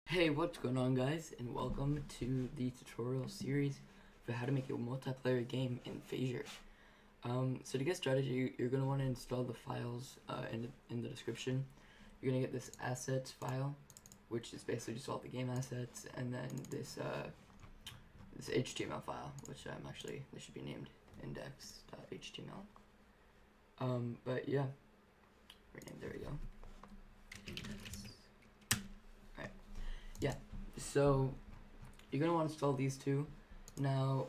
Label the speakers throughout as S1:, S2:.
S1: Hey, what's going on, guys, and welcome to the tutorial series for how to make a multiplayer game in Phaser. So to get started, you're going to want to install the files in the description. You're going to get this assets file, which is basically just all the game assets, and then this HTML file, which this should be named index.html. But yeah, rename, there we go. Alright, yeah, so you're going to want to install these two. Now,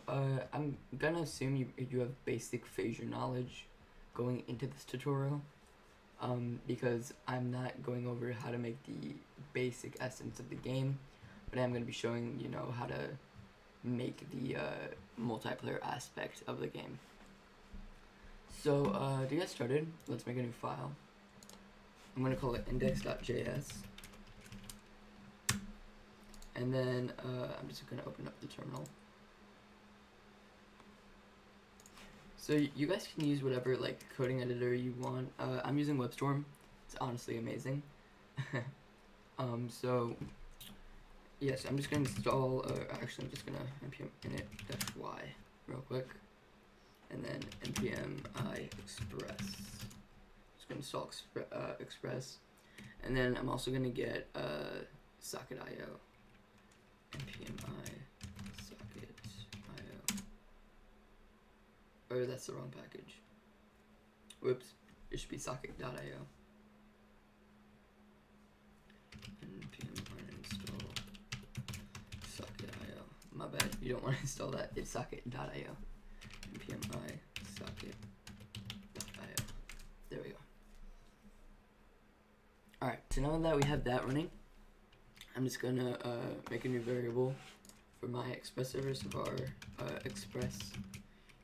S1: I'm going to assume you have basic Phaser knowledge going into this tutorial, because I'm not going over how to make the basic essence of the game, but I'm going to be showing, how to make the multiplayer aspect of the game. So, to get started, let's make a new file. I'm going to call it index.js. And then I'm just going to open up the terminal. So you guys can use whatever coding editor you want. I'm using WebStorm. It's honestly amazing. So yes, I'm just going to install, actually I'm just going to npm init-y real quick. And then npm I express. Just going to install express. And then I'm also going to get Socketio. npm I Socketio. Or that's the wrong package. Whoops. It should be socket.io. npm uninstall socket.io. My bad. You don't want to install that. It's socket.io. npm I socket.io. There we go. Alright, so now that we have that running, I'm just gonna make a new variable for my express server. So var express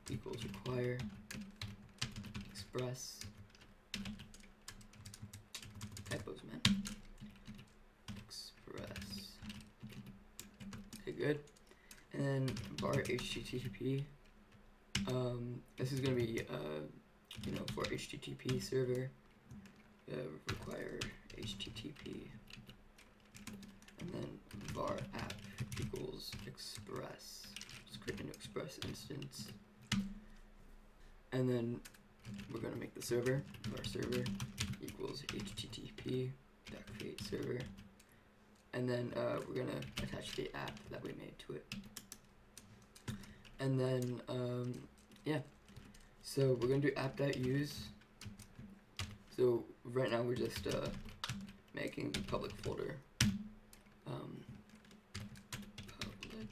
S1: equals require express typos, man. Express. Okay, good. And then var http. This is gonna be for HTTP server. Require HTTP. And then var app equals express. Just create a new express instance. And then we're going to make the server. Var server equals http create server. And then we're going to attach the app that we made to it. And then, yeah. So we're going to do app.use. So right now we're just making the public folder. Public.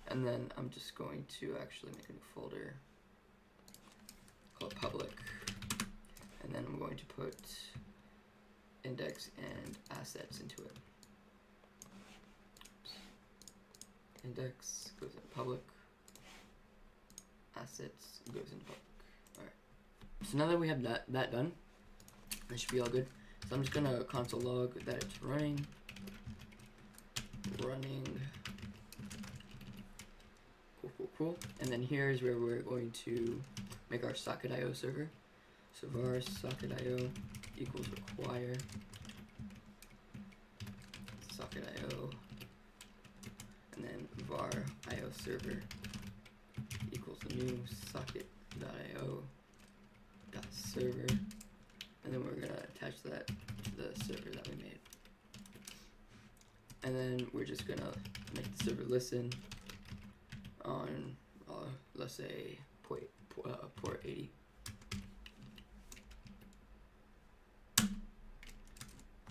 S1: And then I'm just going to actually make a new folder called public. And then I'm going to put index and assets into it. Oops. Index goes into public. Assets goes into public. Alright. So now that we have that done, that should be all good. So I'm just gonna console log that it's running. Cool. And then here's where we're going to make our Socketio server. So var Socketio equals require Socketio, and then var io server equals the new socket.io server, and then we're gonna attach that to the server that we made. And then we're just gonna make the server listen on, let's say, port 80.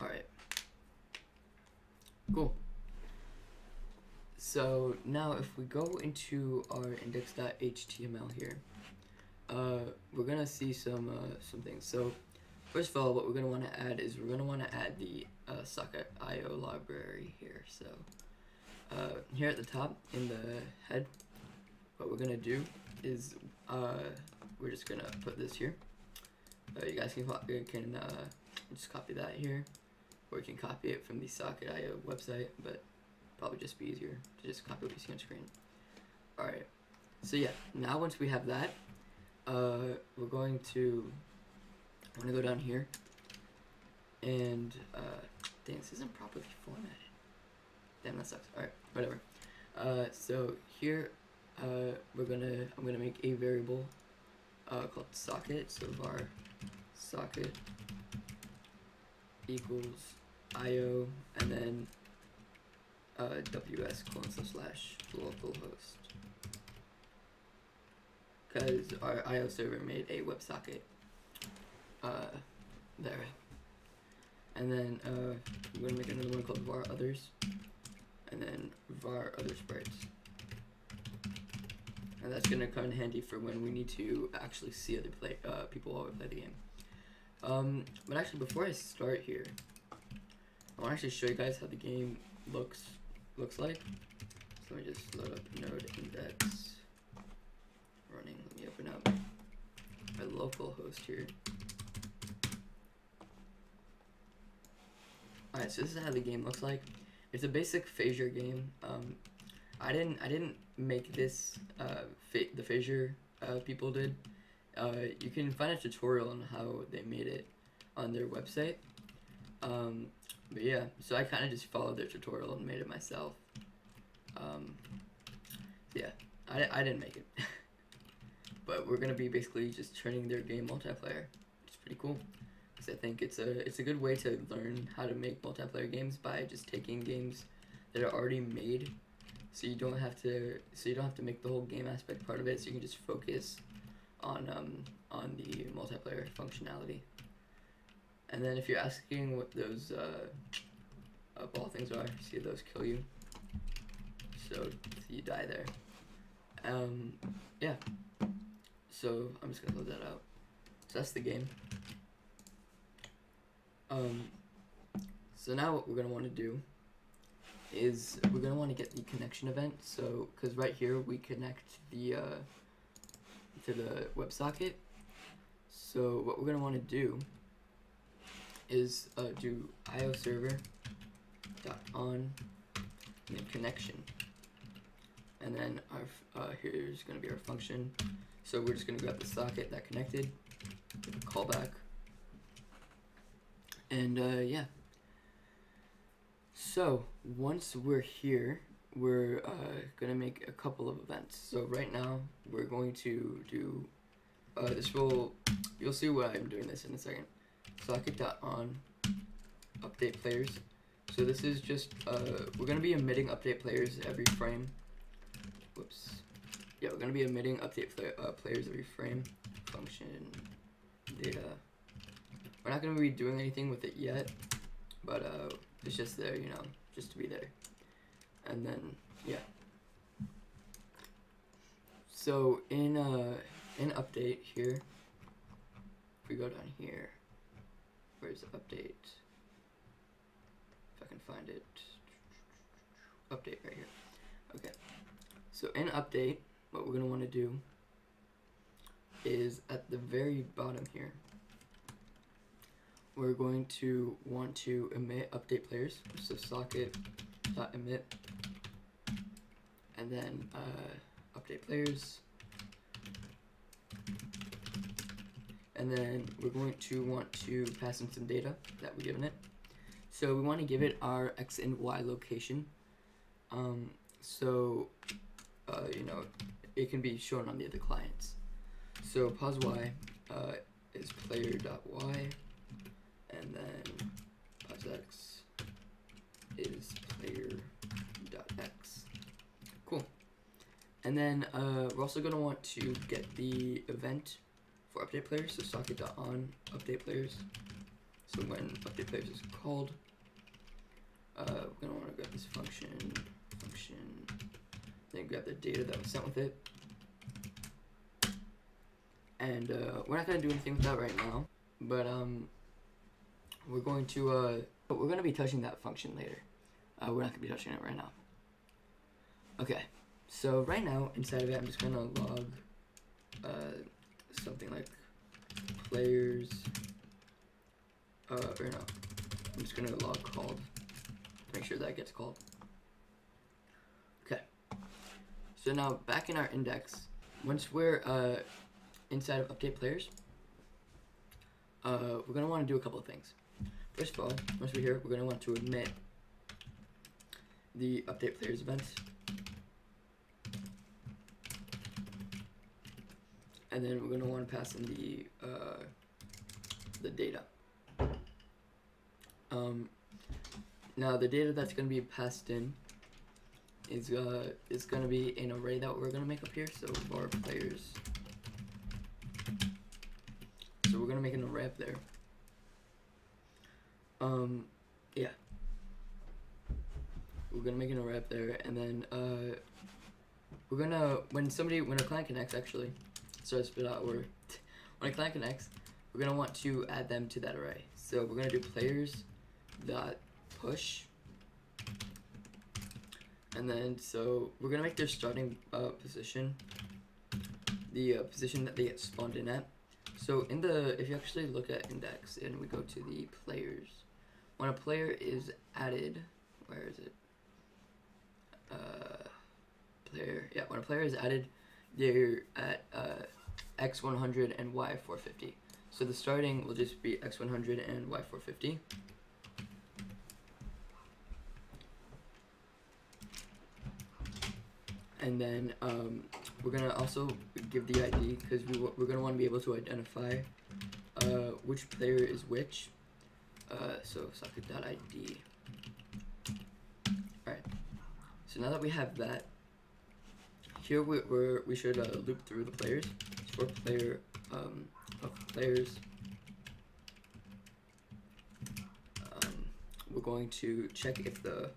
S1: Alright. Cool. So now if we go into our index.html here, we're gonna see some things. So first of all, what we're gonna want to add is we're gonna want to add the Socketio library here. So here at the top in the head, what we're gonna do is we're just gonna put this here. You guys can just copy that here, or you can copy it from the Socketio website, but probably just be easier to just copy what you see on screen. Alright, so yeah, now once we have that, we're going to go down here, and dang, this isn't properly formatted. Damn, that sucks. Alright, whatever. So here, I'm gonna make a variable called socket. So var socket equals IO, and then ws:/localhost, because our IO server made a WebSocket there. And then we're gonna make another one called var others, and then var other sprites. And that's gonna come in handy for when we need to actually see other people while we play the game. But actually, before I start here, I want to actually show you guys how the game looks like. So let me just load up node index running. Let me open up my local host here. Alright, so this is how the game looks like. It's a basic Phaser game. I didn't make this. The Phaser people did. You can find a tutorial on how they made it on their website. But yeah, so I kind of just followed their tutorial and made it myself. Yeah, I didn't make it. But we're gonna be basically just turning their game multiplayer, which is pretty cool. Because I think it's a good way to learn how to make multiplayer games by just taking games that are already made, so you don't have to make the whole game aspect part of it. So you can just focus on the multiplayer functionality. And then if you're asking what those ball things are, see those kill you, so you die there. Yeah, so I'm just gonna load that out. So that's the game. So now what we're gonna want to do is we're gonna want to get the connection event. So because right here we connect the to the WebSocket. So what we're gonna want to do is do IO server dot on and then connection, and then our here's gonna be our function. So we're just gonna grab the socket that connected with a callback, and yeah. So once we're here, we're gonna make a couple of events. So right now we're going to do you'll see why I'm doing this in a second. Socket.on update players. So this is just we're gonna be emitting update players every frame. Whoops. Yeah, we're gonna be emitting update players every frame. Function data. We're not gonna be doing anything with it yet, but it's just there, you know, just to be there. And then yeah. So in update here, if we go down here, where's the update? If I can find it. Update right here. Okay. So in update, what we're gonna want to do is at the very bottom here, we're going to want to emit update players. So socket.emit, and then update players, and then we're going to want to pass in some data that we're given it. So we want to give it our X and Y location. You know, it can be shown on the other clients. So pos y is player.y, and then pos x is player.x. Cool. And then we're also going to want to get the event for update players. So socket.on update players. So when update players is called, we're going to want to grab this function, then grab the data that was sent with it. And we're not going to do anything with that right now, but we're going to be touching that function later. We're not going to be touching it right now. Okay, so right now inside of it, I'm just going to log something like players, or no, I'm just going to log called to make sure that gets called. Okay, so now back in our index, once we're inside of update players, we're going to want to do a couple of things. First of all, once we're here, we're going to want to emit the update players event. And then we're going to want to pass in the data. Now the data that's going to be passed in is going to be an array that we're going to make up here. So var players. So we're going to make an array up there. Yeah. We're going to make an array up there, and then we're going to, when a client connects, actually, sorry to spit out a word. When a client connects, we're going to want to add them to that array. So we're going to do players dot push, and then so we're going to make their starting position the position that they get spawned in at. So if you actually look at index and we go to the players, when a player is added, where is it? When a player is added, they're at x100 and y450. So the starting will just be x100 and y450. And then we're gonna also give the ID, because we're gonna want to be able to identify which player is which. So socket.id. Alright. So now that we have that, here we should loop through the players. So for player of players, we're going to check if the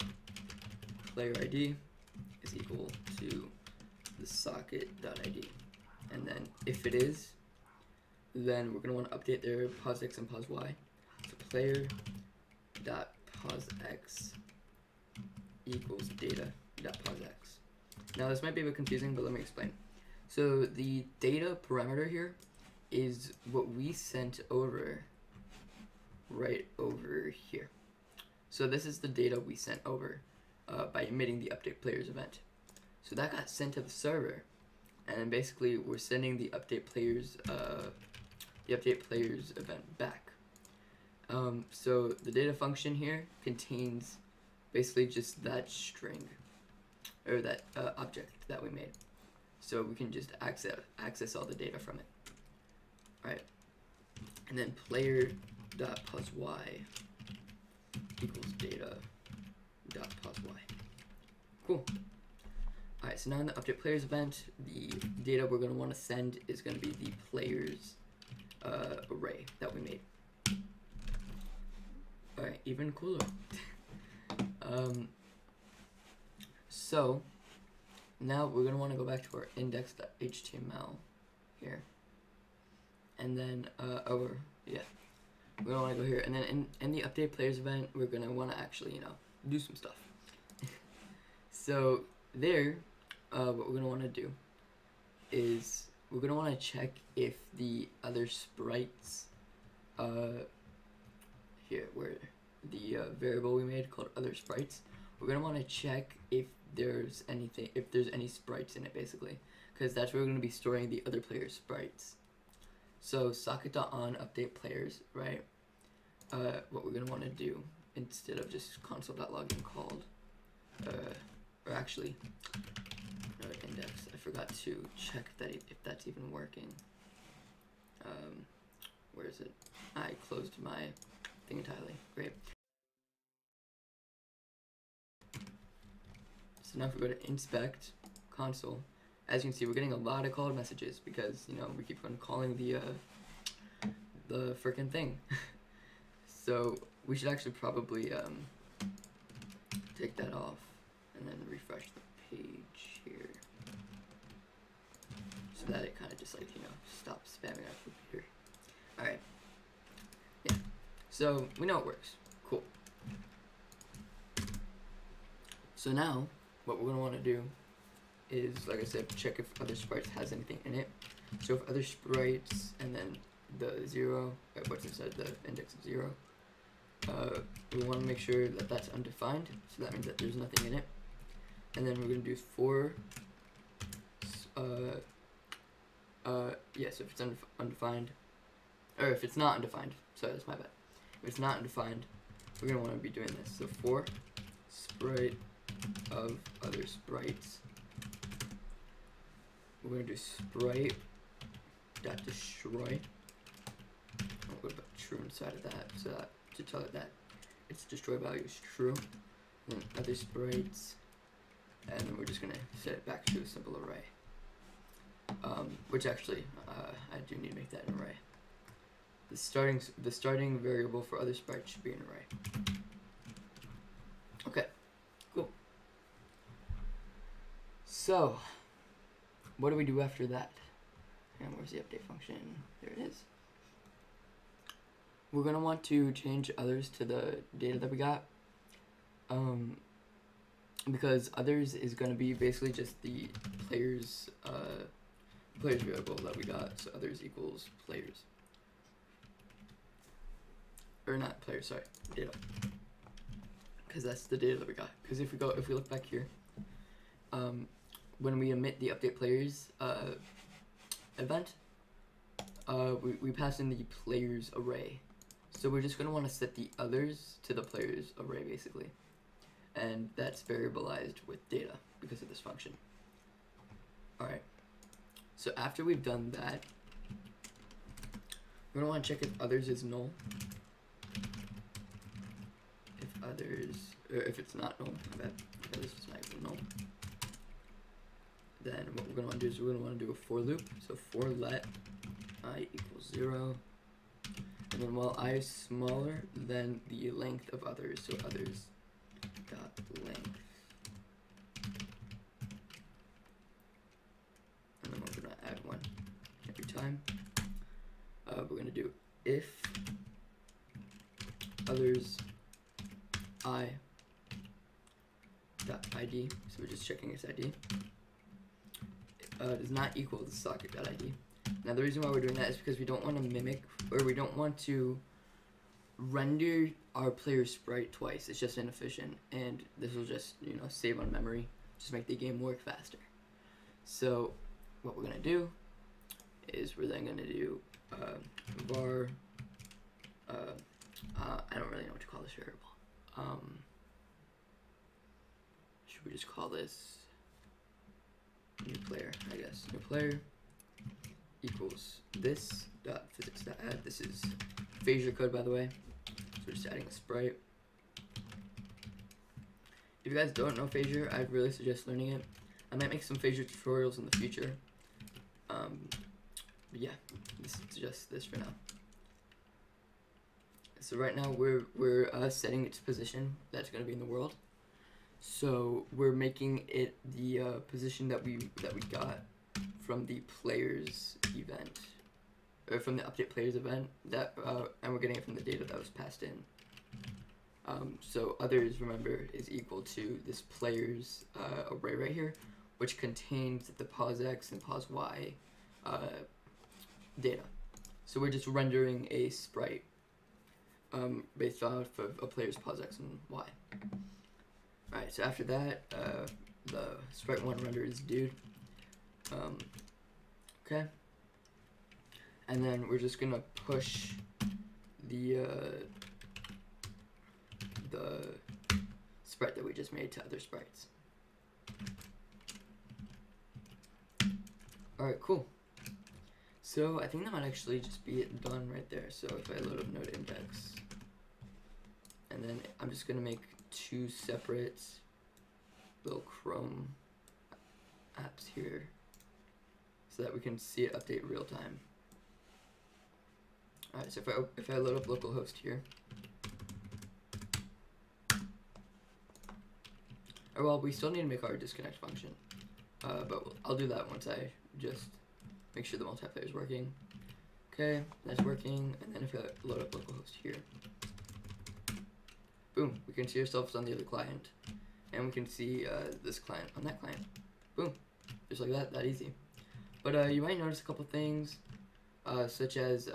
S1: player ID is equal to the socket.id, and then if it is, then we're going to want to update their posx and posy. So player dot posx equals data dot posx. Now this might be a bit confusing, but let me explain. So the data parameter here is what we sent over right over here. So this is the data we sent over by emitting the update players event. So that got sent to the server, and basically we're sending the update players event back. So the data function here contains basically just that string, or that object that we made. So we can just access all the data from it. Alright. And then player.posy equals data.posy. Cool. Alright, so now in the update players event, the data we're going to want to send is going to be the players array that we made. Alright, even cooler. So now we're going to want to go back to our index.html here. And then, we're going to want to go here. And then in the update players event, we're going to want to actually, do some stuff. So there, what we're going to want to do is we're going to want to check if the other sprites, here, where the variable we made called other sprites, we're going to want to check if there's any sprites in it, basically, because that's where we're going to be storing the other players' sprites. So socket.on update players, right? What we're going to want to do, instead of just console.login called, or actually, index, I forgot to check that if that's even working. Where is it? I closed my thing entirely. Great. So now if we go to inspect console, as you can see, we're getting a lot of called messages because, we keep on calling the frickin' thing. So we should actually probably take that off and then refresh the page here so that it kind of just stops spamming our computer. Alright. Yeah. So we know it works. Cool. So now what we're going to want to do is, like I said, check if other sprites has anything in it. So if other sprites and then the 0, what's inside the index of 0, we want to make sure that that's undefined. So that means that there's nothing in it. And then we're going to do for, so if it's undefined, or if it's not undefined, sorry, that's my bad. If it's not undefined, we're going to want to be doing this. So for sprite of other sprites. We're going to do sprite dot destroy. I'll put true inside of that, so that to tell it that its destroy value is true. And then other sprites, and then we're just gonna set it back to a simple array. Which actually, I do need to make that an array. The starting variable for other sprites should be an array. Okay, cool. So, what do we do after that? And where's the update function? There it is. We're gonna want to change others to the data that we got. Because others is gonna be basically just the players variable that we got. So others equals players. Or not players, sorry, data. Because that's the data that we got. Because if we look back here, when we emit the update players event, we pass in the players array. So we're just going to want to set the others to the players array basically. And that's variabilized with data because of this function. Alright, so after we've done that, we're going to want to check if others is null. If others, or if it's not null, I bet, if others is not even null. Then what we're going to want to do is we're going to want to do a for loop. So for let I equals 0. And then while I is smaller than the length of others, so others dot length. And then we're going to add 1 every time. We're going to do if others I dot ID, so we're just checking its ID, does not equal the socket.id. Now the reason why we're doing that is because we don't want to mimic, or we don't want to render our player sprite twice. It's just inefficient, and this will just, you know, save on memory, just make the game work faster. So what we're gonna do is we're then gonna do var. I don't really know what to call this variable. Should we just call this new player? I guess new player equals this dot physics dot add. This is Phaser code, by the way. So we're just adding a sprite. If you guys don't know Phaser, I'd really suggest learning it. I might make some Phaser tutorials in the future. But yeah, this is just this for now. So right now we're setting its position that's going to be in the world. So we're making it the position that we got from the players event, or from the update players event, that and we're getting it from the data that was passed in. So others, remember, is equal to this players array right here, which contains the pos x and pos y data. So we're just rendering a sprite based off of a player's pos x and y. Alright, so after that, the sprite 1 render is dude. Okay. And then we're just gonna push the sprite that we just made to other sprites. Alright, cool. So I think that might actually just be it done right there. So if I load up node index, and then I'm just gonna make 2 separate little Chrome apps here so that we can see it update real time. Alright, so if I load up localhost here, or well, we still need to make our disconnect function, but I'll do that once I just make sure the multiplayer is working. Okay, that's working, and then if I load up localhost here, boom, we can see ourselves on the other client, and we can see this client on that client. Boom, just like that easy. But you might notice a couple things, such as,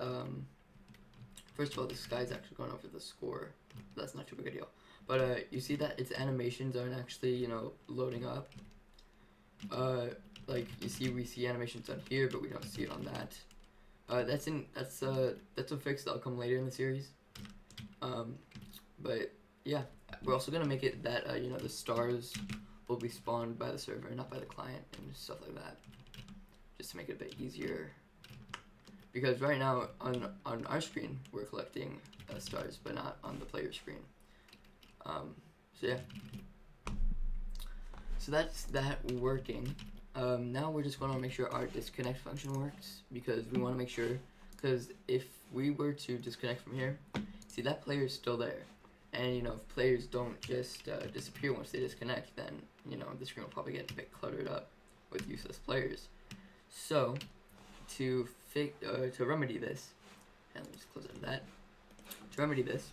S1: first of all, this guy's actually going over the score. That's not too big a deal. But you see that its animations aren't actually, you know, loading up. Like you see, we see animations on here, but we don't see it on that. That's a fix that'll come later in the series. But yeah, we're also gonna make it that you know, the stars will will be spawned by the server, not by the client, and stuff like that, just to make it a bit easier. Because right now on our screen we're collecting stars, but not on the player screen. So yeah, so that's that working. Now we're just going to make sure our disconnect function works, because we want to make sure, because if we were to disconnect from here, see that player is still there, and you know, if players don't just disappear once they disconnect, then you know the screen will probably get a bit cluttered up with useless players. So to remedy this, and let's close out of that. To remedy this,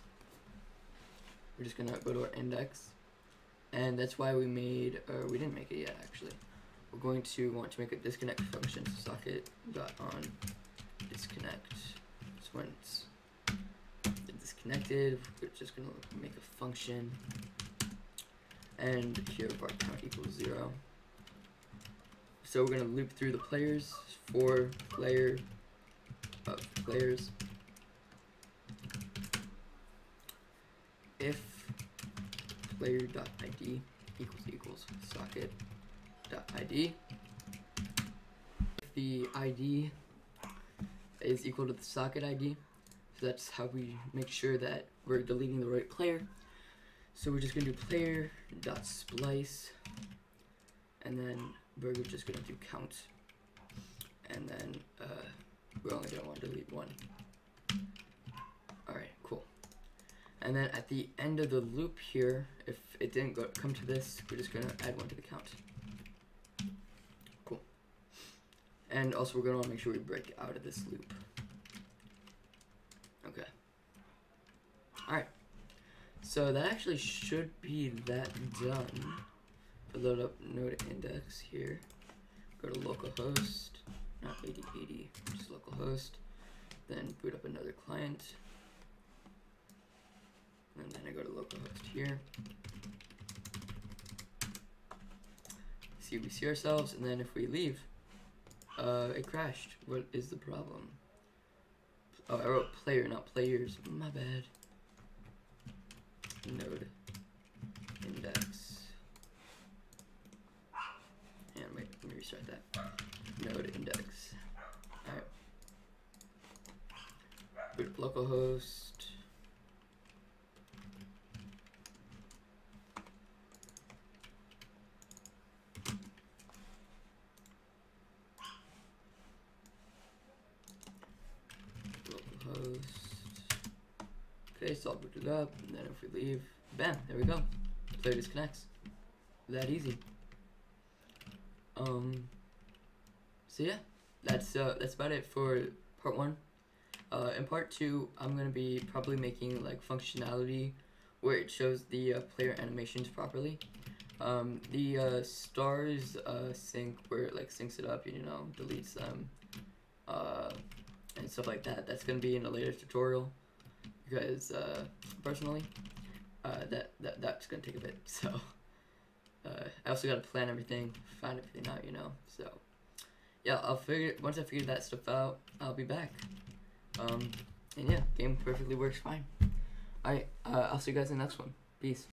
S1: we're just gonna go to our index, and that's why we made, or we didn't make it yet actually. We're going to want to make a disconnect function, socket.on disconnect. So when it's disconnected, we're just gonna make a function, and here var count equals 0. So we're gonna loop through the players for player of players. If player.id equals socket.id. If the ID is equal to the socket ID, so that's how we make sure that we're deleting the right player. So we're just gonna do player.splice, and then we're just gonna do count, and then we're only gonna want to delete one. Alright, cool. And then at the end of the loop here, if it didn't come to this, we're just gonna add one to the count. Cool. And also we're gonna want to make sure we break out of this loop. Okay. Alright. So that actually should be that done. Load up node index here. Go to localhost, not 8080, just localhost. Then boot up another client. And then I go to localhost here. See, we see ourselves, and then if we leave, it crashed. What is the problem? Oh, I wrote player, not players. My bad. Node index. And wait, let me restart that. Node index. Alright. Boot up localhost. Okay, so I'll boot it up, and then if we leave, bam, there we go. Player disconnects. That easy. So yeah, that's about it for part 1. In part 2, I'm gonna be probably making like functionality where it shows the player animations properly. The stars sync, where it like syncs it up, you know, deletes them, and stuff like that. That's gonna be in a later tutorial, because personally, that's gonna take a bit. So I also gotta plan everything, find everything out, you know. So yeah, once I figure that stuff out, I'll be back. And yeah, game perfectly works fine. Alright, I'll see you guys in the next one. Peace.